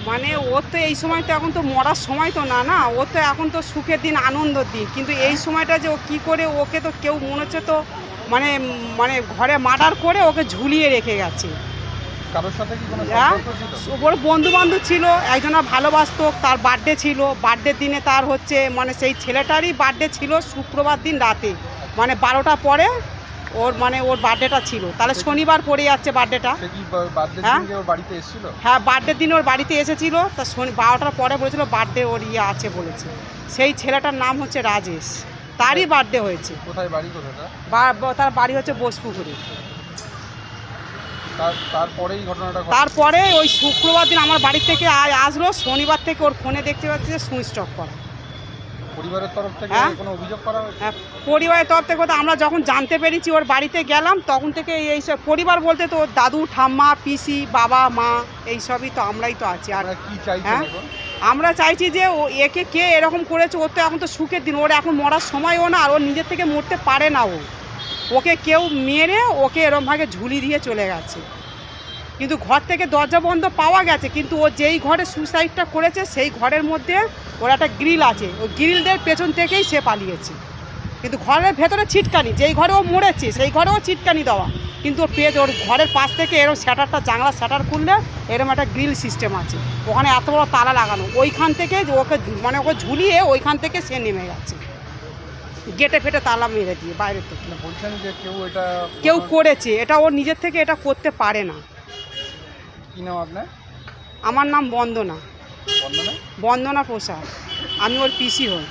মানে ওর তো এই সময় তো এখন তো মরার সময় তো না, না ও তো এখন তো সুখের দিন, আনন্দের দিন, কিন্তু এই সময়টা যে ও কী করে, ওকে তো কেউ মনে হচ্ছে তো মানে মানে ঘরে মার্ডার করে ওকে ঝুলিয়ে রেখে গেছে। কারোর সাথে কি কোনো হ্যাঁ, সম্পর্ক ছিল? ওর বন্ধু বান্ধব ছিল, একজনা ভালোবাসতো, তার বার্থডে ছিল, বার্থডের দিনে তার হচ্ছে মানে সেই ছেলেটারই বার্থডে ছিল শুক্রবার দিন রাতে, মানে 12টার পরে ওর মানে ওর বার্থডেটা ছিল, তাহলে শনিবার পড়ে যাচ্ছে বার্থডেটা। সে কি বার্থডে হ্যাঁ? দিনকে ওর বাড়িতে এসেছিল? হ্যাঁ, বার্থডের দিন ওর বাড়িতে এসেছিল, তা 12টার পরে বলেছিল বার্থডে ওর আছে বলেছে। সেই ছেলেটার নাম হচ্ছে রাজেশ, তারই বার্থডে হয়েছে। কোথায় বাড়ি, কোথায় তার? তার বাড়ি হচ্ছে বোসপুকুরে। তারপরেই ঘটনাটা ঘটে? তারপরে ওই শুক্রবার দিন আমার বাড়ি থেকে আসলো, শনিবার থেকে ওর ফোনে দেখতে পাচ্ছি যে সুইচ অফ করা। পরিবারের তরফ থেকে হ্যাঁ? কোনো অভিযোগ করা হয়েছে? হ্যাঁ, পরিবারের তরফ থেকে তো আমরা যখন জানতে পেরেছি ওর বাড়িতে গেলাম, তখন থেকে এইসব পরিবার বলতে তো ওর দাদু ঠাম্মা পিসি বাবা মা এইসবই তো, আমরাই তো আছি। আর আপনারা কি চাইছেন হ্যাঁ, এখন? আমরা চাইছি যে একে কে এরকম করেছে, ওর তো এখন তো সুখের দিন, ওর এখন মরার সময়ও না, আর ও নিজের থেকে মরতে পারে না, ওকে কেউ মেরে ওকে এরমভাবে ঝুলি দিয়ে চলে গেছে। কিন্তু ঘর থেকে দরজা বন্ধ পাওয়া গেছে, কিন্তু ও যেই ঘরে সুসাইডটা করেছে সেই ঘরের মধ্যে ওর একটা গ্রিল আছে, ওই গ্রিলদের পেছন থেকেই সে পালিয়েছে। কিন্তু ঘরের ভেতরে ছিটকানি, যেই ঘরে ও মরেছে সেই ঘরেও ছিটকানি দেওয়া, কিন্তু ওর ঘরের পাশ থেকে এরকম শ্যাটারটা, জানলা শ্যাটার খুললে এরকম একটা গ্রিল সিস্টেম আছে, ওখানে এত বড় তালা লাগানো, ওইখান থেকে ওকে মানে ওকে ঝুলিয়ে ওইখান থেকে সে নেমে গেছে, গেটে ফেটে তালা মেরে দিয়ে বাইরে থেকে। বলছেন যে কেউ করেছে এটা, ও নিজের থেকে এটা করতে পারে না। কি নাম আপনার? আমার নাম বন্দনা, বন্দনা? বন্দনা প্রসাদ, আমি ওর পিসি হই।